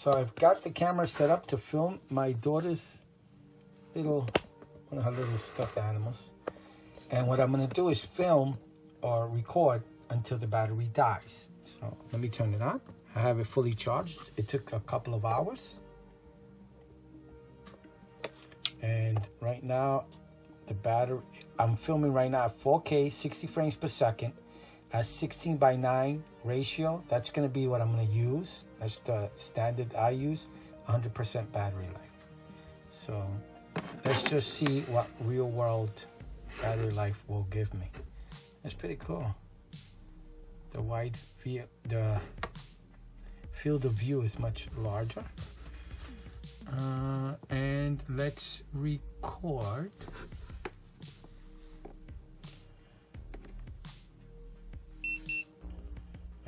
So I've got the camera set up to film my daughter's one of her little stuffed animals. And what I'm going to do is film or record until the battery dies. So let me turn it on. I have it fully charged. It took a couple of hours. And right now, the battery, I'm filming right now at 4K, 60 frames per second, at 16:9 ratio. That's going to be what I'm going to use. That's the standard I use, 100% battery life. So let's just see what real world battery life will give me. That's pretty cool. The field of view is much larger. And let's record.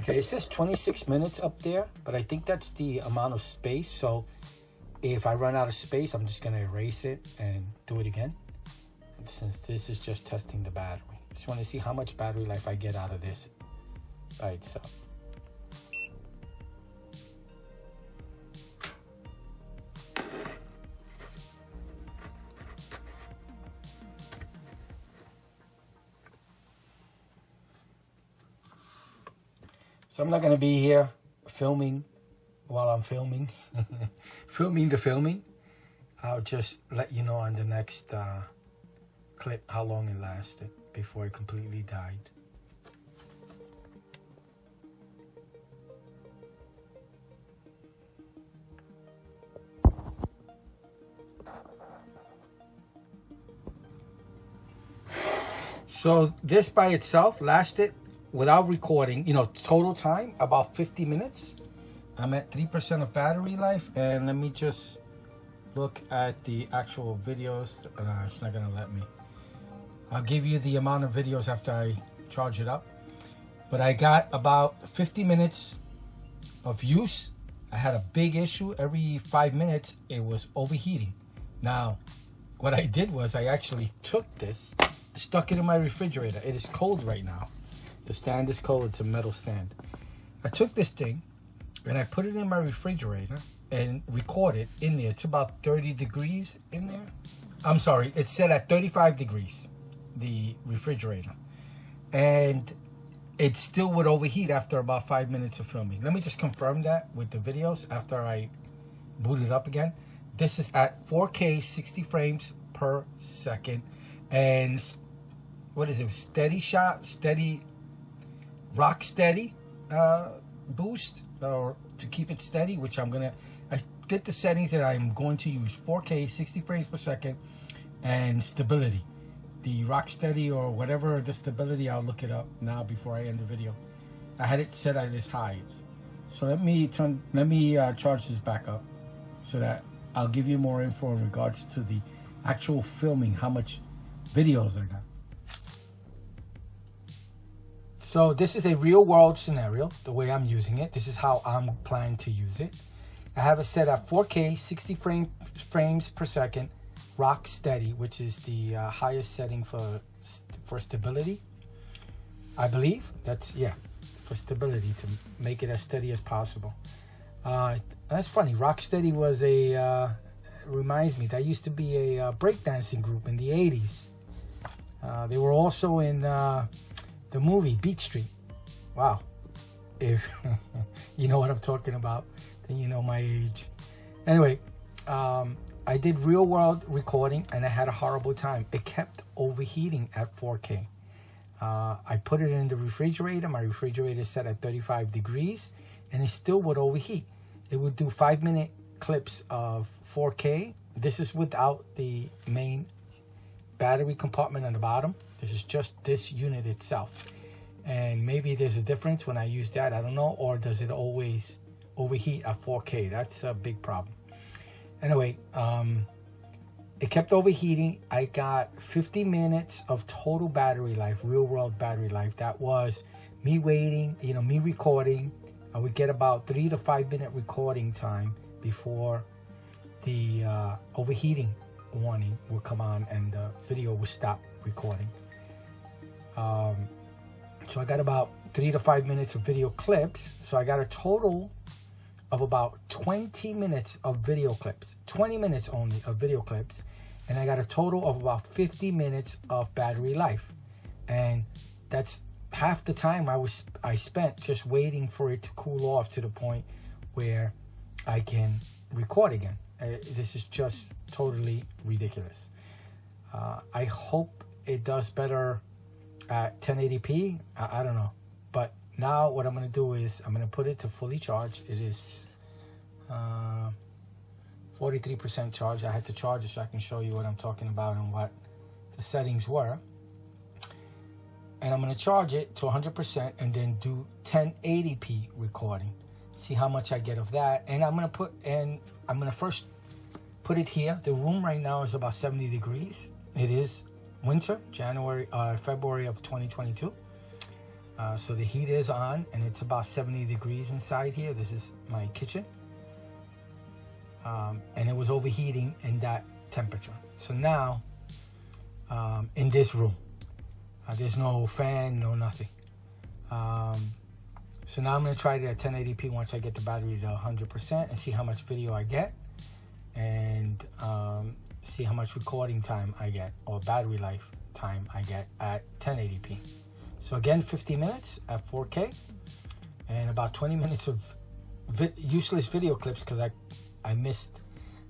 Okay, it says 26 minutes up there, but I think that's the amount of space. So if I run out of space, I'm just going to erase it and do it again. And since this is just testing the battery, just want to see how much battery life I get out of this by itself. So I'm not going to be here filming while I'm filming, filming the filming. I'll just let you know on the next clip how long it lasted before it completely died. So this by itself lasted, without recording, total time, about 50 minutes. I'm at 3% of battery life. And let me just look at the actual videos. It's not going to let me. I'll give you the amount of videos after I charge it up. But I got about 50 minutes of use. I had a big issue. Every 5 minutes, it was overheating. Now, what I did was I actually took this, stuck it in my refrigerator. It is cold right now. The stand is cold. It's a metal stand. I took this thing and I put it in my refrigerator and recorded in there. It's about 30 degrees in there. I'm sorry. It's set at 35 degrees, the refrigerator. And it still would overheat after about 5 minutes of filming. Let me just confirm that with the videos after I boot it up again. This is at 4K, 60 frames per second. And what is it? Rock steady boost, or to keep it steady, which I did the settings that I'm going to use: 4K, 60 frames per second, and stability. The rock steady or whatever the stability, I'll look it up now before I end the video. I had it set at its highest. So let me charge this back up so that I'll give you more info in regards to the actual filming, how much videos I got. So this is a real world scenario, the way I'm using it. This is how I'm planning to use it. I have it set at 4K, 60 frames per second, rock steady, which is the highest setting for stability. I believe that's, for stability, to make it as steady as possible. That's funny. Rock steady was reminds me, that used to be a breakdancing group in the 80s. They were also in the movie Beat Street. Wow. If you know what I'm talking about, then you know my age. Anyway, I did real world recording and I had a horrible time. It kept overheating at 4K. I put it in the refrigerator. My refrigerator is set at 35 degrees and it still would overheat. It would do 5-minute clips of 4K. This is without the main battery compartment on the bottom. This is just this unit itself. And maybe there's a difference when I use that, I don't know. Or does it always overheat at 4K? That's a big problem. Anyway, it kept overheating. I got 50 minutes of total battery life, real world battery life. That was me waiting, me recording. I would get about 3 to 5 minute recording time before the overheating warning would come on and the video would stop recording. So I got about 3 to 5 minutes of video clips. So I got a total of about 20 minutes of video clips. 20 minutes only of video clips. And I got a total of about 50 minutes of battery life. And that's half the time I spent just waiting for it to cool off to the point where I can record again. This is just totally ridiculous. I hope it does better at 1080p. I don't know. But now what I'm going to do is I'm going to put it to fully charged. It is 43% charged. I had to charge it so I can show you what I'm talking about and what the settings were. And I'm going to charge it to 100% and then do 1080p recording. See how much I get of that. And I'm going to first put it here. The room right now is about 70 degrees. It is winter, February of 2022. So the heat is on and it's about 70 degrees inside here. This is my kitchen. And it was overheating in that temperature. So now, in this room, there's no fan, no nothing. So now I'm going to try it at 1080p once I get the battery to 100% and see how much video I get and see how much recording time I get or battery life time I get at 1080p. So again, 50 minutes at 4K and about 20 minutes of useless video clips because I missed,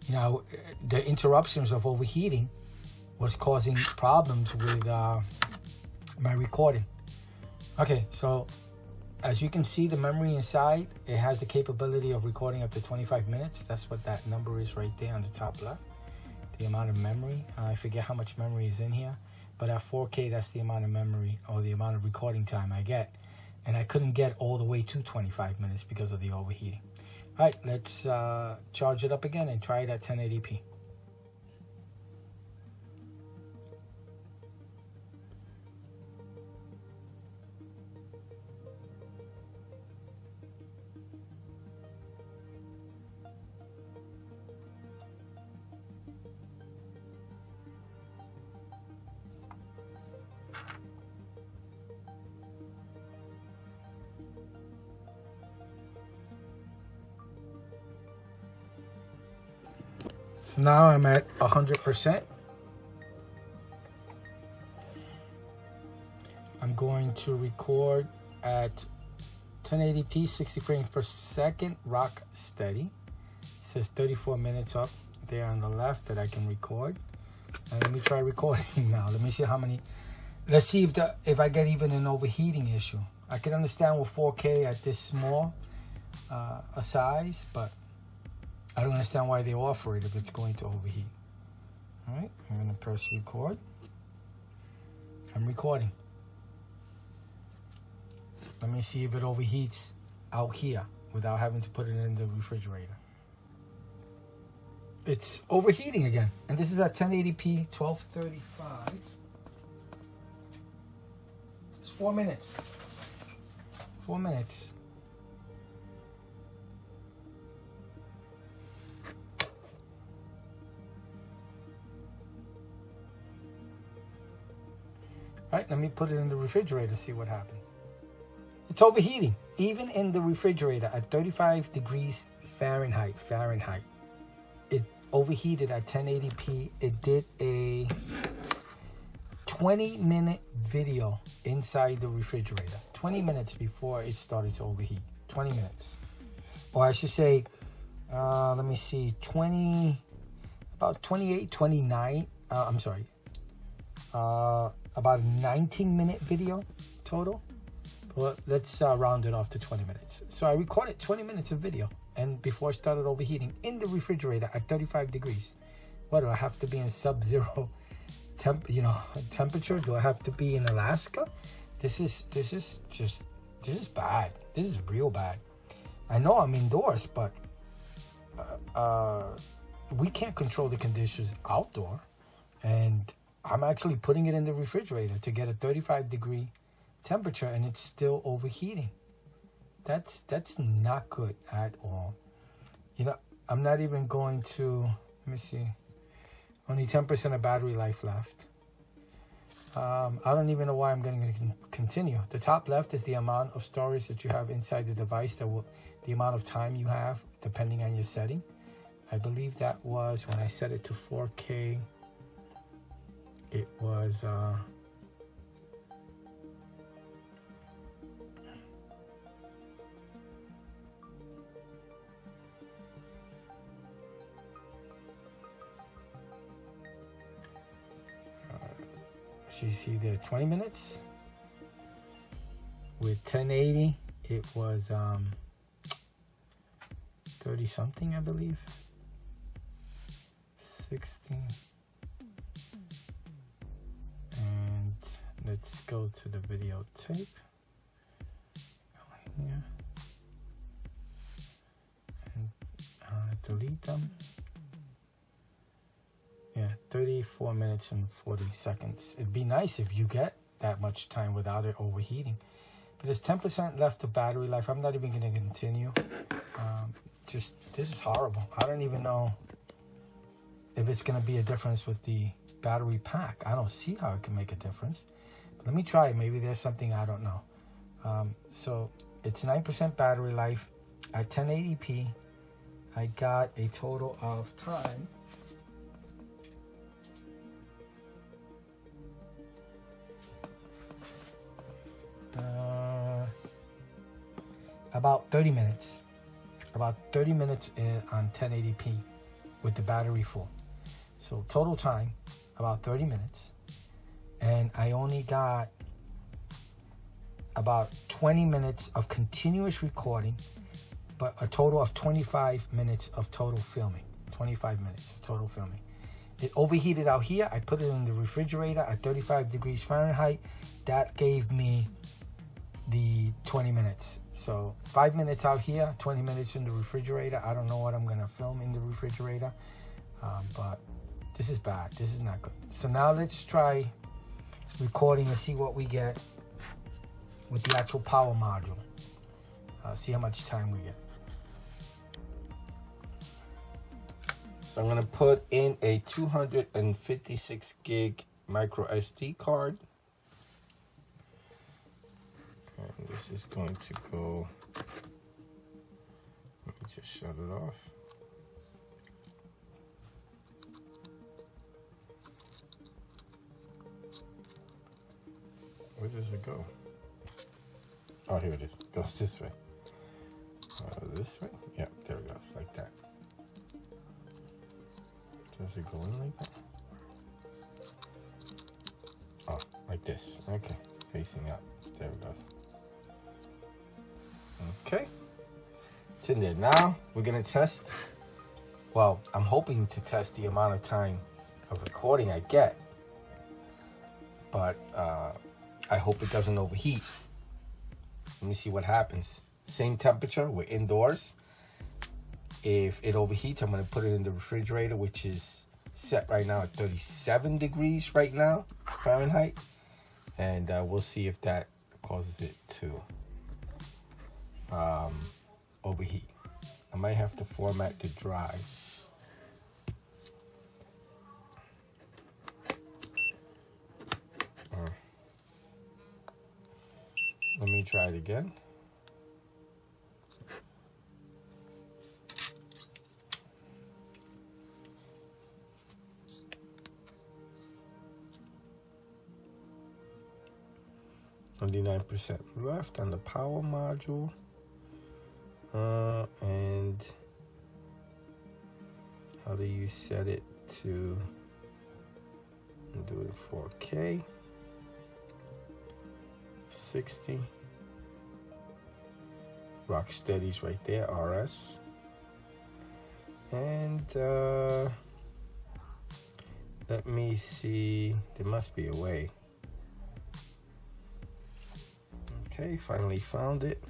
the interruptions of overheating was causing problems with my recording. Okay, so as you can see, the memory inside, it has the capability of recording up to 25 minutes. That's what that number is right there on the top left. The amount of memory. I forget how much memory is in here, but at 4K, that's the amount of memory or the amount of recording time I get. And I couldn't get all the way to 25 minutes because of the overheating. All right, let's charge it up again and try it at 1080p. So now I'm at 100%. I'm going to record at 1080p, 60 frames per second, rock steady. It says 34 minutes up there on the left that I can record. And let me try recording now. Let me see how many. Let's see if I get even an overheating issue. I can understand with 4K at this small a size, but I don't understand why they offer it if it's going to overheat. All right, I'm going to press record. I'm recording. Let me see if it overheats out here without having to put it in the refrigerator. It's overheating again. And this is at 1080p, 1235. It's 4 minutes. 4 minutes. All right, let me put it in the refrigerator, see what happens. It's overheating, even in the refrigerator at 35 degrees Fahrenheit. It overheated at 1080p. It did a 20-minute video inside the refrigerator. 20 minutes before it started to overheat. 20 minutes. Or I should say, let me see, about 28, 29, I'm sorry. About a 19-minute video total. Well, let's round it off to 20 minutes. So I recorded 20 minutes of video and before it started overheating in the refrigerator at 35 degrees. What, do I have to be in sub-zero temperature? Do I have to be in Alaska? This is bad. This is real bad. I know I'm indoors, but we can't control the conditions outdoor. And I'm actually putting it in the refrigerator to get a 35-degree temperature, and it's still overheating. That's not good at all. I'm not even going to, let me see, only 10% of battery life left. I don't even know why I'm going to continue. The top left is the amount of storage that you have inside the device, the amount of time you have depending on your setting. I believe that was when I set it to 4K. It was so you see there 20 minutes. With 1080 it was 30 something, I believe. 60. And let's go to the videotape. Go here. And delete them. Yeah, 34 minutes and 40 seconds. It'd be nice if you get that much time without it overheating. But there's 10% left of battery life. I'm not even going to continue. This is horrible. I don't even know if it's going to be a difference with the battery pack. I don't see how it can make a difference. But let me try it. Maybe there's something I don't know. So it's 9% battery life at 1080p. I got a total of time. About 30 minutes. About 30 minutes on 1080p with the battery full. So total time, about 30 minutes. And I only got about 20 minutes of continuous recording, but a total of 25 minutes of total filming. 25 minutes of total filming. It overheated out here. I put it in the refrigerator at 35 degrees Fahrenheit. That gave me the 20 minutes. So 5 minutes out here, 20 minutes in the refrigerator. I don't know what I'm gonna film in the refrigerator, but this is bad. This is not good. So now let's try recording and see what we get with the actual power module. See how much time we get. So I'm gonna put in a 256 gig micro SD card. And this is going to go, let me just shut it off. Where does it go? Oh, here it is. It goes this way. This way? Yeah, there it goes, like that. Does it go in like that? Oh, like this. Okay, facing up. There it goes. Okay, it's in there. Now we're gonna test. Well, I'm hoping to test the amount of time of recording I get, but I hope it doesn't overheat. Let me see what happens. Same temperature, we're indoors. If it overheats, I'm gonna put it in the refrigerator, which is set right now at 37 degrees right now, Fahrenheit. And we'll see if that causes it to overheat. I might have to format to dry. Let me try it again. %. Left on the power module. And how do you set it to do it 4K? 60. Rocksteady's right there, RS. And let me see, there must be a way. Okay, finally found it.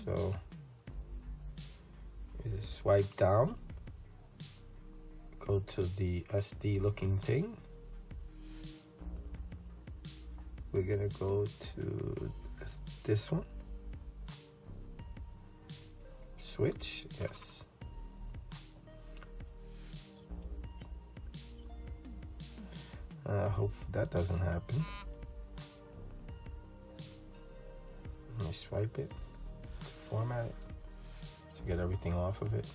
So you just swipe down, go to the SD looking thing. We're gonna go to this one. Switch, yes. Hope that doesn't happen. Let me swipe it to format it to get everything off of it.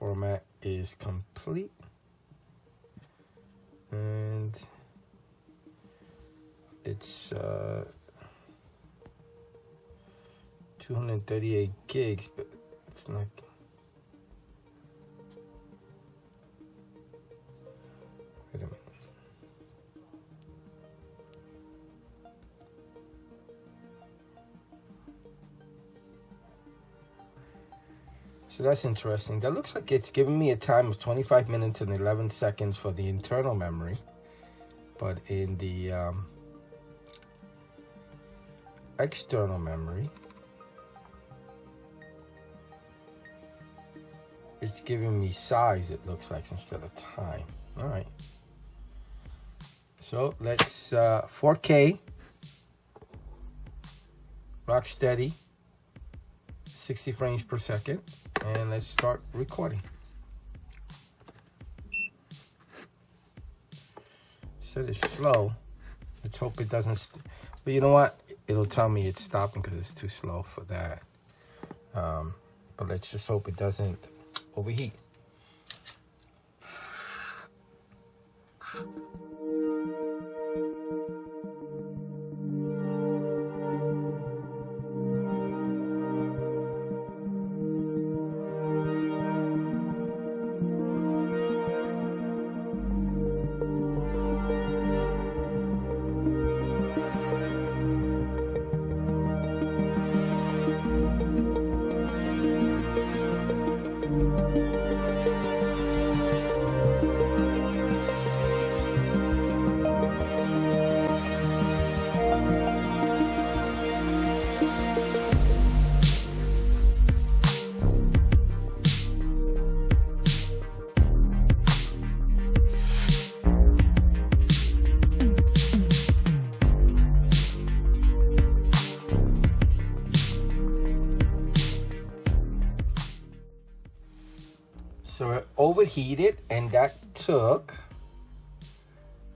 format is complete. And it's 238 gigs, but it's not. Wait a minute. So that's interesting. That looks like it's giving me a time of 25 minutes and 11 seconds for the internal memory. But in the external memory, it's giving me size, it looks like, instead of time. All right. So let's 4K, rock steady, 60 frames per second, and let's start recording. Said it's slow. Let's hope it doesn't. But you know what? It'll tell me it's stopping because it's too slow for that. But let's just hope it doesn't overheat. So it overheated, and that took,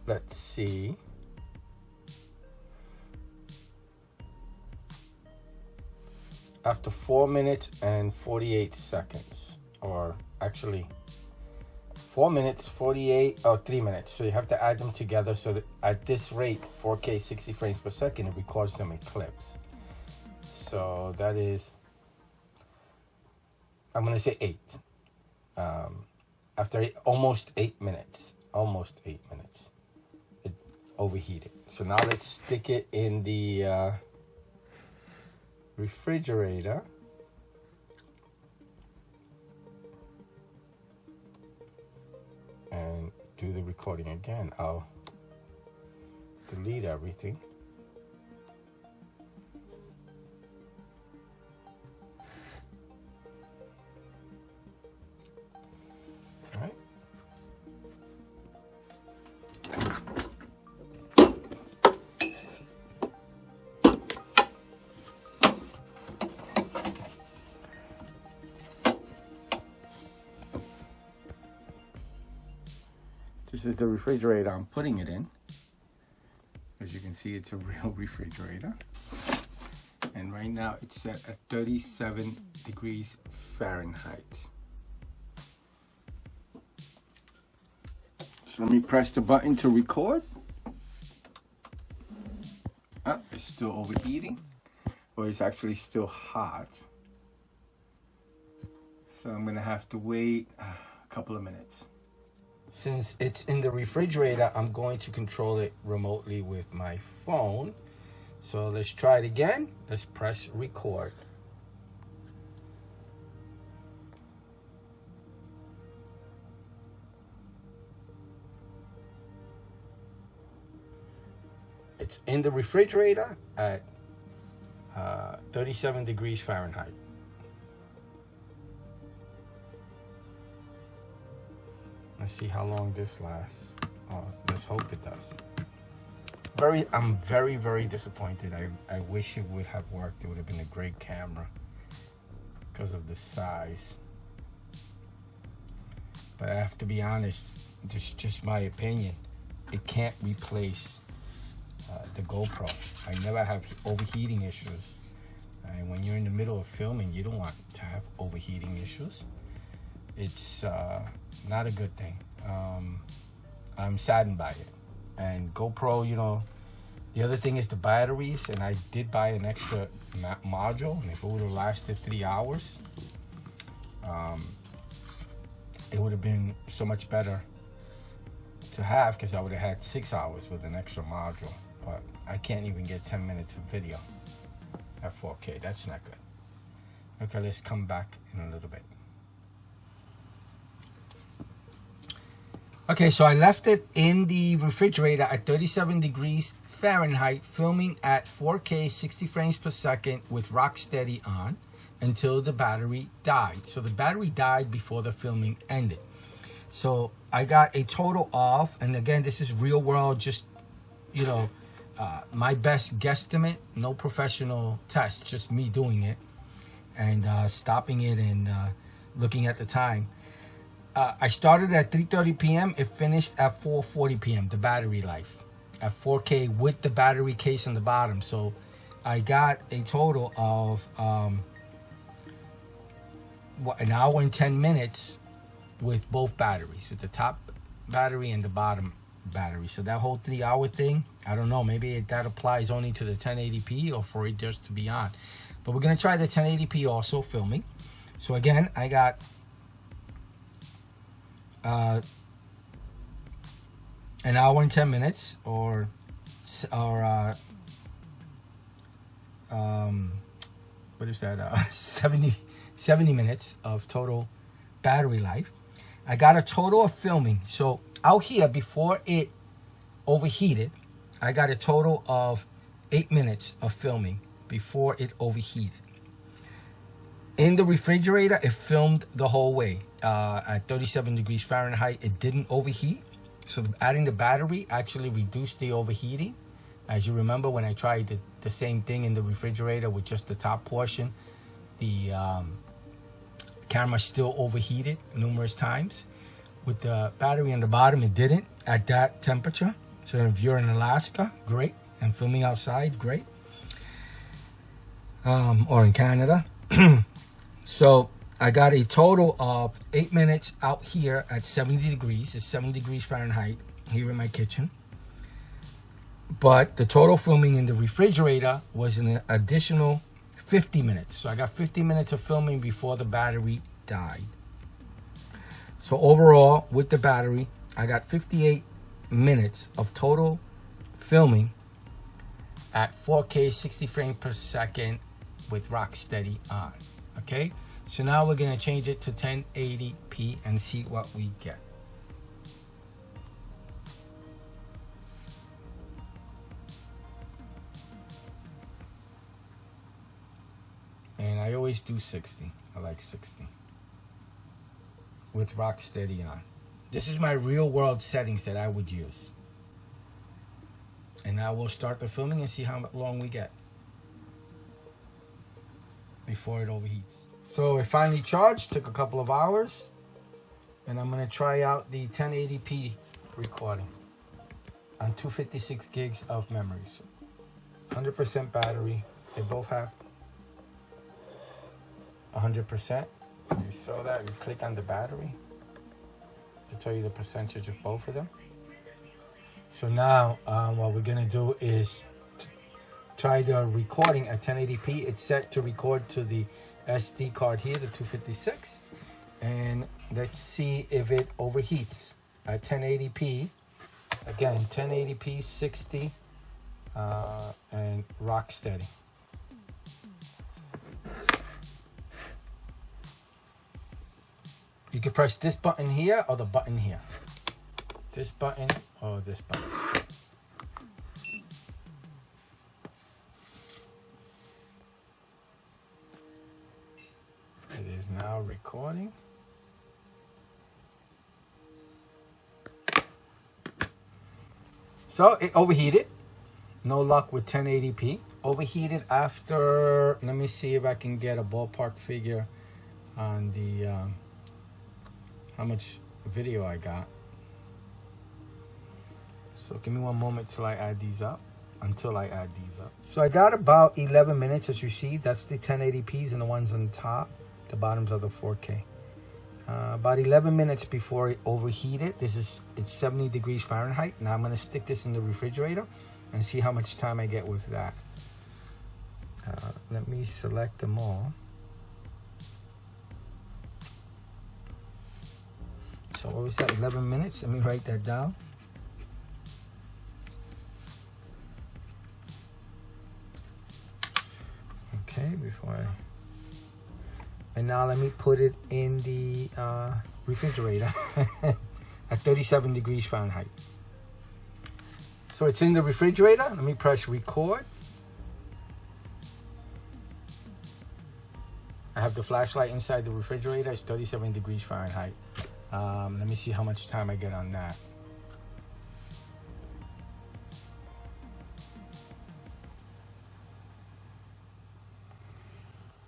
let's see, after 4 minutes and 48 seconds, or actually 4 minutes, 48, or 3 minutes. So you have to add them together so that at this rate, 4K 60 frames per second, it records them in clips. So that is, I'm going to say 8. After almost 8 minutes, it overheated. So now let's stick it in the refrigerator. And do the recording again. I'll delete everything. This is the refrigerator I'm putting it in. As you can see, it's a real refrigerator. And right now it's set at 37 degrees Fahrenheit. So let me press the button to record. Oh, it's still overheating, or it's actually still hot. So I'm gonna have to wait a couple of minutes. Since it's in the refrigerator, I'm going to control it remotely with my phone. So let's try it again. Let's press record. It's in the refrigerator at 37 degrees Fahrenheit. Let's see how long this lasts. Oh, let's hope it does. I'm very, very disappointed. I wish it would have worked. It would have been a great camera because of the size. But I have to be honest, this is just my opinion. It can't replace the GoPro. I never have overheating issues. And when you're in the middle of filming, you don't want to have overheating issues. it's not a good thing. I'm saddened by it. And GoPro, you know, the other thing is the batteries, and I did buy an extra module, and if it would have lasted 3 hours, it would have been so much better to have, because I would have had 6 hours with an extra module. But I can't even get 10 minutes of video at 4K. That's not good. Okay, let's come back in a little bit. Okay, so I left it in the refrigerator at 37 degrees Fahrenheit, filming at 4K 60 frames per second with Rocksteady on until the battery died. So the battery died before the filming ended. So I got a total of, and again, this is real world, just, you know, my best guesstimate, no professional test, just me doing it and stopping it and looking at the time. I started at 3:30 p.m. It finished at 4:40 p.m. the battery life at 4K with the battery case on the bottom. So I got a total of an hour and 10 minutes with both batteries, with the top battery and the bottom battery. So that whole 3 hour thing, I don't know, maybe that applies only to the 1080p or for it just to be on. But we're gonna try the 1080p also filming. So again, I got an hour and 10 minutes or what is that, 70 minutes of total battery life. I got a total of filming. So out here, before it overheated, I got a total of 8 minutes of filming before it overheated. In the refrigerator, it filmed the whole way at 37 degrees Fahrenheit. It didn't overheat. So adding the battery actually reduced the overheating. As you remember, when I tried the same thing in the refrigerator with just the top portion, the camera still overheated numerous times. With the battery on the bottom, it didn't at that temperature. So if you're in Alaska, great. And filming outside, great. Or in Canada. So I got a total of 8 minutes out here at 70 degrees. It's 70 degrees Fahrenheit here in my kitchen. But the total filming in the refrigerator was an additional 50 minutes. So I got 50 minutes of filming before the battery died. So overall, with the battery, I got 58 minutes of total filming at 4K 60 frames per second with Rocksteady on. Okay, so now we're gonna change it to 1080p and see what we get. And I always do 60. I like 60 with Rocksteady on. This is my real world settings that I would use. And now we'll start the filming and see how long we get before it overheats. So it finally charged, took a couple of hours, and I'm gonna try out the 1080p recording on 256 gigs of memory. So 100% battery. They both have 100%. You saw that? You click on the battery to tell you the percentage of both of them. So now what we're gonna do is try the recording at 1080p. It's set to record to the SD card here, the 256, and let's see if it overheats at 1080p. Again, 1080p, 60, and Rocksteady. You can press this button here or the button here. This button or this button. It is now recording. So it overheated. No luck with 1080p. Overheated after, let me see if I can get a ballpark figure on the how much video I got. So give me one moment till I add these up. So I got about 11 minutes, as you see. That's the 1080p's and the ones on the top. The bottoms are the 4K. about 11 minutes before it overheated. It's 70 degrees Fahrenheit. Now I'm going to stick this in the refrigerator and see how much time I get with that. Let me select them all. So what was that, 11 minutes? Let me write that down. Okay, and now let me put it in the refrigerator at 37 degrees Fahrenheit. So it's in the refrigerator. Let me press record. I have the flashlight inside the refrigerator. It's 37 degrees Fahrenheit. Let me see how much time I get on that.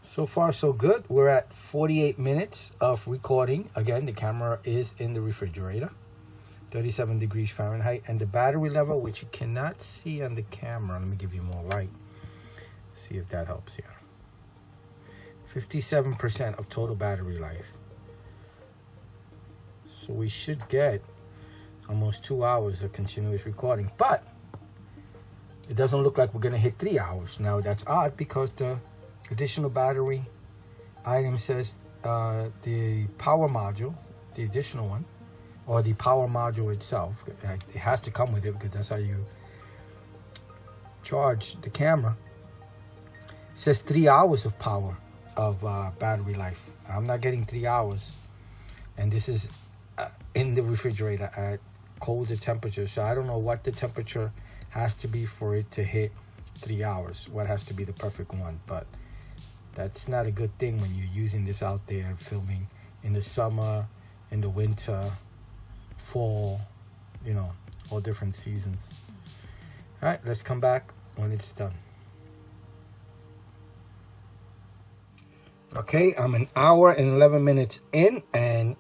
So far, so good. We're at 48 minutes of recording. Again, the camera is in the refrigerator, 37 degrees Fahrenheit. And the battery level, which you cannot see on the camera. Let me give you more light. See if that helps here. 57% of total battery life. So we should get almost 2 hours of continuous recording. But it doesn't look like we're going to hit 3 hours. Now, that's odd because the additional battery item says the power module, the additional one, or the power module itself. It has to come with it because that's how you charge the camera. It says 3 hours of power of battery life. I'm not getting 3 hours. And this is in the refrigerator at colder temperatures. So I don't know what the temperature has to be for it to hit 3 hours. What has to be the perfect one. But that's not a good thing when you're using this out there filming in the summer, in the winter, fall, you know, all different seasons. All right, let's come back when it's done. Okay, I'm an hour and 11 minutes in, and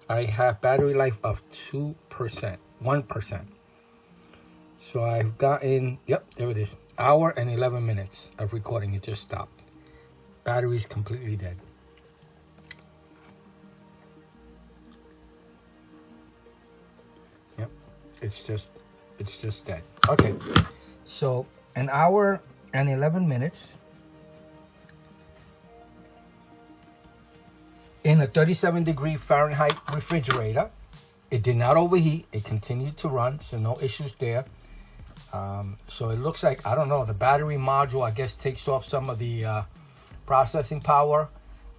I have battery life of 2%, 1%. So I've gotten, yep, there it is. Hour and 11 minutes of recording. It just stopped. Battery's completely dead. Yep, it's just dead. Okay, so an hour and 11 minutes in a 37 degree Fahrenheit refrigerator. It did not overheat. It continued to run, so no issues there. So it looks like, I don't know, the battery module, I guess, takes off some of the processing power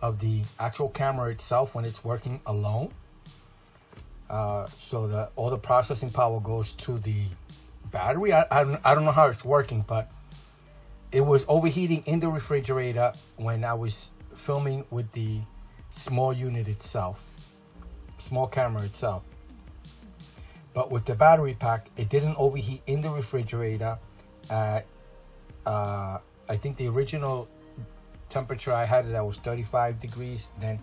of the actual camera itself when it's working alone. So all the processing power goes to the battery. I don't know how it's working, but it was overheating in the refrigerator when I was filming with the small unit itself, small camera itself. But with the battery pack, it didn't overheat in the refrigerator at, I think the original temperature I had it at was 35 degrees. Then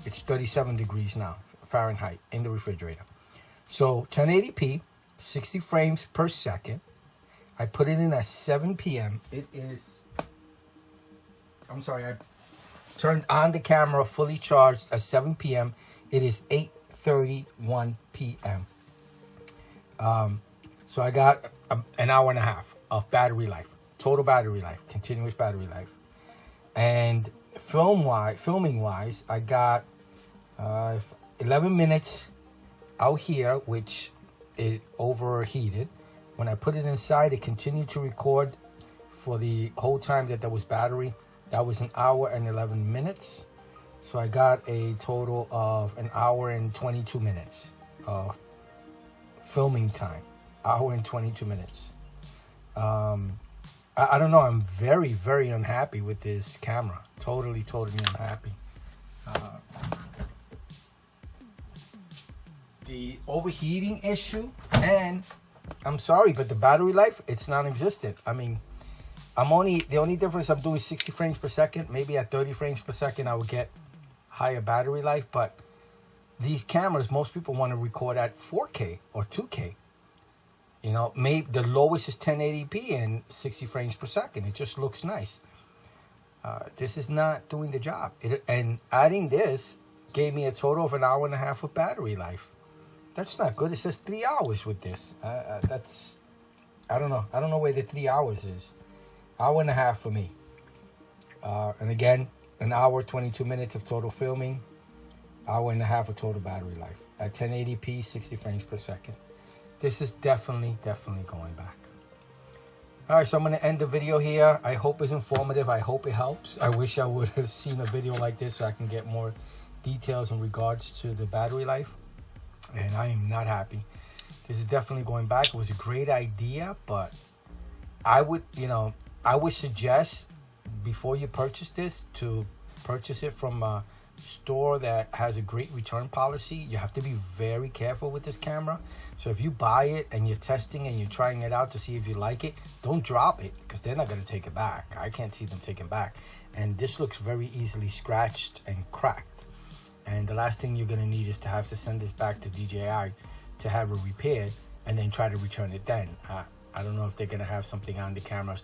it's 37 degrees now, Fahrenheit, in the refrigerator. So 1080p, 60 frames per second. I put it in at 7 p.m. It is, I'm sorry, I turned on the camera fully charged at 7 p.m. It is 8:31 p.m. So I got an hour and a half of battery life, total battery life, continuous battery life. And filming wise, I got 11 minutes out here, which it overheated. When I put it inside, it continued to record for the whole time that there was battery. That was an hour and 11 minutes. So I got a total of an hour and 22 minutes of filming time. Hour and 22 minutes. I don't know. I'm very, very unhappy with this camera. Totally unhappy. The overheating issue, and I'm sorry, but the battery life, it's non-existent. I mean, the only difference, I'm doing 60 frames per second. Maybe at 30 frames per second, I would get higher battery life. But these cameras, most people want to record at 4K or 2K. You know, maybe the lowest is 1080p and 60 frames per second. It just looks nice. This is not doing the job. And adding this gave me a total of 1.5 hours of battery life. That's not good. It says 3 hours with this. That's, I don't know. I don't know where the 3 hours is. 1.5 hours for me. And again, 1 hour, 22 minutes of total filming. 1.5 hours of total battery life. At 1080p, 60 frames per second. This is definitely going back. All right, so I'm going to end the video here. I hope it's informative. I hope it helps. I wish I would have seen a video like this so I can get more details in regards to the battery life. And I am not happy. This is definitely going back. It was a great idea, but I would suggest before you purchase this to purchase it from a store that has a great return policy. You have to be very careful with this camera. So if you buy it and you're testing and you're trying it out to see if you like it, don't drop it because they're not going to take it back. I can't see them taking back. And this looks very easily scratched and cracked. And the last thing you're going to need is to have to send this back to DJI to have it repaired and then try to return it then. I don't know if they're going to have something on the camera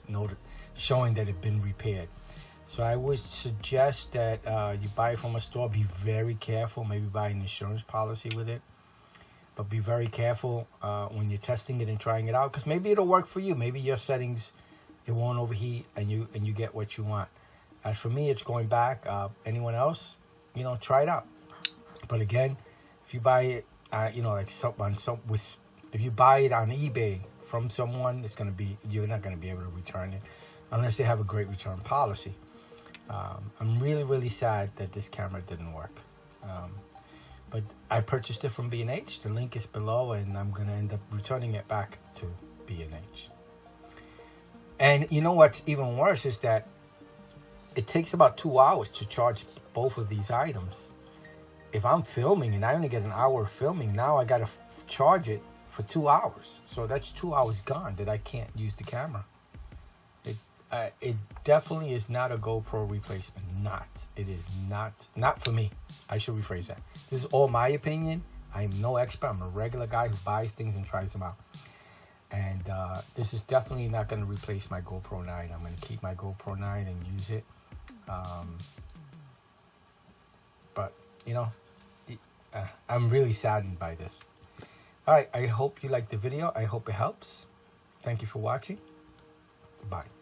showing that it's been repaired. So I would suggest that you buy it from a store. Be very careful. Maybe buy an insurance policy with it. But be very careful when you're testing it and trying it out, because maybe it'll work for you. Maybe your settings, it won't overheat and you get what you want. As for me, it's going back. Anyone else, try it out. But again, if you buy it, if you buy it on eBay from someone, you're not gonna be able to return it unless they have a great return policy. I'm really sad that this camera didn't work. But I purchased it from B&H. The link is below, and I'm going to end up returning it back to B&H. And you know what's even worse is that it takes about 2 hours to charge both of these items. If I'm filming and I only get 1 hour of filming, now I got to charge it for 2 hours. So that's 2 hours gone that I can't use the camera. It definitely is not a GoPro replacement. It is not for me. I should rephrase that. This is all my opinion. I'm no expert. I'm a regular guy who buys things and tries them out. And this is definitely not going to replace my GoPro 9. I'm going to keep my GoPro 9 and use it. But, I'm really saddened by this. All right, I hope you liked the video. I hope it helps. Thank you for watching. Bye.